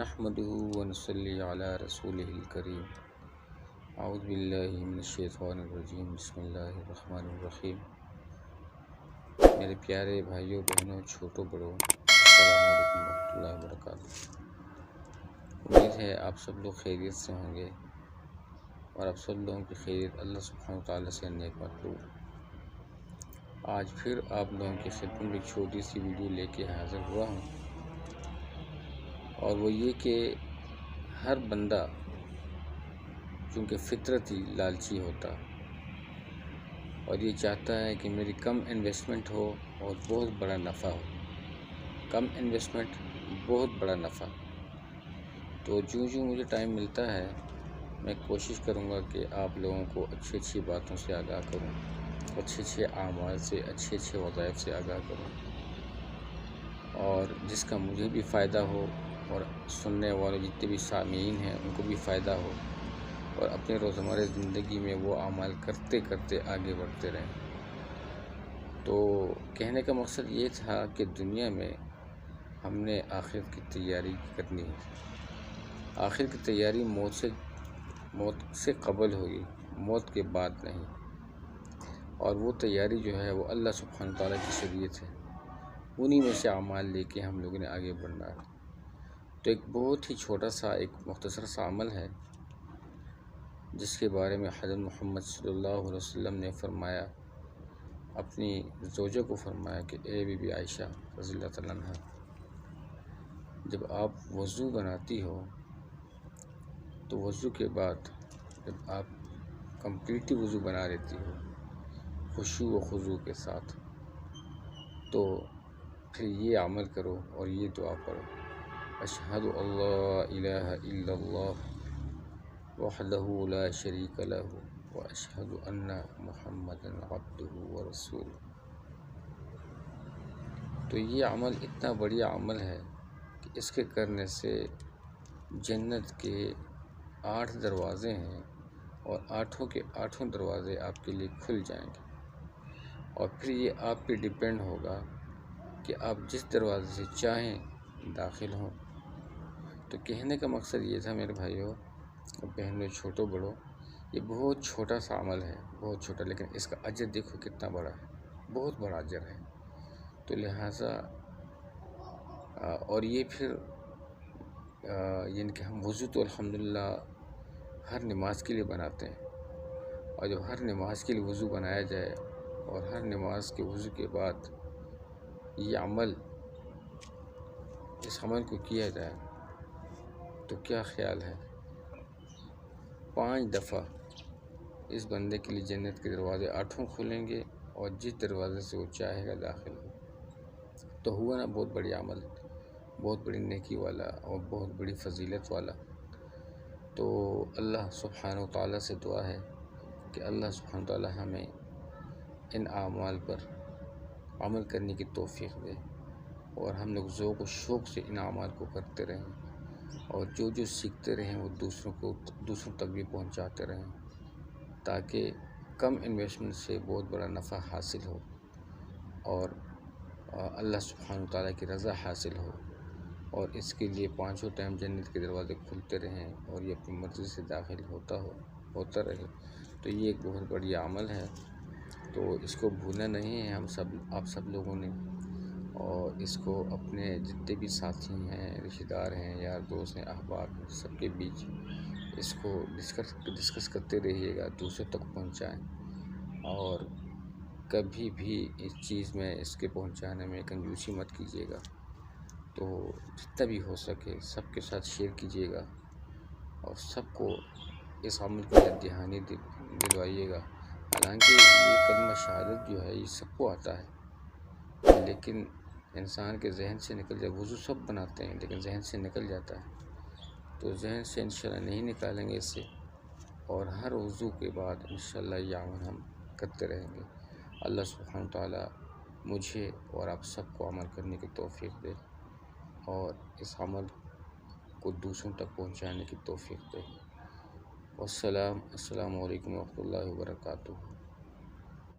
नहमदुहु व नसल्ली अला रसूलिहिल करीम। अऊज़ु बिल्लाहि मिनश शैतानिर रजीम। बिस्मिल्लाहिर रहमानिर रहीम। मेरे प्यारे भाइयों बहनों छोटों बड़ों, अस्सलामु अलैकुम रहमतुल्लाहि व बरकातुहू। उम्मीद है आप सब लोग खैरियत से होंगे और आप सब लोगों की खैरियत अल्लाह सुब्हानहू व तआला से नेक मतलूब। आज फिर आप लोगों की खिदमत में एक छोटी सी वीडियो लेके हाज़िर हुआ हूँ, और वो ये कि हर बंदा चूँकि फितरती लालची होता और ये चाहता है कि मेरी कम इन्वेस्टमेंट हो और बहुत बड़ा नफ़ा हो, कम इन्वेस्टमेंट बहुत बड़ा नफ़ा। तो जो मुझे टाइम मिलता है मैं कोशिश करूँगा कि आप लोगों को अच्छी अच्छी बातों से आगाह करूँ, अच्छे आमाल से, अच्छे वज़ाइफ से आगाह करूँ, और जिसका मुझे भी फ़ायदा हो और सुनने वाले जितने भी सामीन हैं उनको भी फ़ायदा हो, और अपने रोज़मर्रा ज़िंदगी में वो अमाल करते करते आगे बढ़ते रहें। तो कहने का मकसद ये था कि दुनिया में हमने आखिरत की तैयारी करनी है। आखिर की तैयारी मौत से कबल होगी, मौत के बाद नहीं। और वो तैयारी जो है वो अल्लाह सुब्हानहू व तआला की शरीयत है, उन्हीं में से अमाल लेके हम लोगों ने आगे बढ़ना है। तो एक बहुत ही छोटा सा एक मुख्तसर सा अमल है जिसके बारे में हज़रत मोहम्मद सल्लल्लाहु अलैहि वसल्लम ने फरमाया, अपनी ज़ौजा को फरमाया कि ए बीबी आयशा फ़ज़ीलत अन्हा, जब आप वज़ू बनाती हो तो वज़ू के बाद जब आप कंप्लीटली वज़ू बना लेती हो खुशू व खुज़ू के साथ, तो फिर ये अमल करो और ये दुआ पढ़ो, अशहदु अल्ला इलाहा इल्लल्लाह वहदहु ला शरीक लहु व अशहदु अन्ना मुहम्मदन अब्दुहु व रसूलुहु। तो ये अमल इतना बढ़िया अमल है कि इसके करने से जन्नत के 8 दरवाज़े हैं और 8 के 8 दरवाज़े आपके लिए खुल जाएंगे। और फिर ये आप पे डिपेंड होगा कि आप जिस दरवाज़े से चाहें दाखिल हों। तो कहने का मकसद ये था मेरे भाइयों बहनों छोटों बड़ों, ये बहुत छोटा सा अमल है, बहुत छोटा, लेकिन इसका अजर देखो कितना बड़ा है, बहुत बड़ा अजर है। तो लिहाजा और ये फिर यानी कि हम वज़ू तो अल्हम्दुलिल्लाह हर नमाज के लिए बनाते हैं, और जब हर नमाज के लिए वज़ू बनाया जाए और हर नमाज के वज़ू के बाद ये अमल, इस अमल को किया जाए तो क्या ख्याल है, 5 दफ़ा इस बंदे के लिए जन्नत के दरवाज़े 8 खुलेंगे और जिस दरवाज़े से वो चाहेगा दाखिल हो। तो हुआ ना बहुत बड़ी अमल, बहुत बड़ी नेकी वाला और बहुत बड़ी फजीलत वाला। तो अल्लाह सुब्हानहू व तआला से दुआ है कि अल्लाह सुब्हानहू व तआला हमें इन आमाल पर अमल करने की तौफीक दे और हम लोग ज़ौक़ व शौक़ से इन आमाल को करते रहें, और जो सीखते रहें वो दूसरों तक भी पहुंचाते रहें, ताकि कम इन्वेस्टमेंट से बहुत बड़ा नफ़ा हासिल हो और अल्लाह सुब्हानहू व तआला की रज़ा हासिल हो, और इसके लिए 5 टाइम जन्नत के दरवाज़े खुलते रहें और ये अपनी मर्ज़ी से दाखिल होता रहे। तो ये एक बहुत बढ़िया अमल है, तो इसको भूलना नहीं है आप सब लोगों ने, और इसको अपने जितने भी साथी हैं, रिश्तेदार हैं, यार दोस्त हैं, अहबाब हैं, सबके बीच इसको डिस्कस करते रहिएगा, दूसरों तक पहुंचाएं, और कभी भी इस चीज़ में इसके पहुंचाने में कंजूसी मत कीजिएगा। तो जितना भी हो सके सबके साथ शेयर कीजिएगा और सबको इस अमल की याद दहानी दिलवाइएगा। हालांकि ये कलमा शहादत जो है ये सबको आता है, लेकिन इंसान के जहन से निकल जाए। वज़ू सब बनाते हैं लेकिन जहन से निकल जाता है, तो जहन से इंशाल्लाह नहीं निकालेंगे इससे, और हर वज़ू के बाद इंशाल्लाह ये अमल हम करते रहेंगे। अल्लाह सुब्हानहू व तआला मुझे और आप सबको अमल करने की तौफीक दे और इस अमल को दूसरों तक पहुंचाने की तौफीक दे। अस्सलामु अलैकुम व रहमतुल्लाहि व बरकातुहू।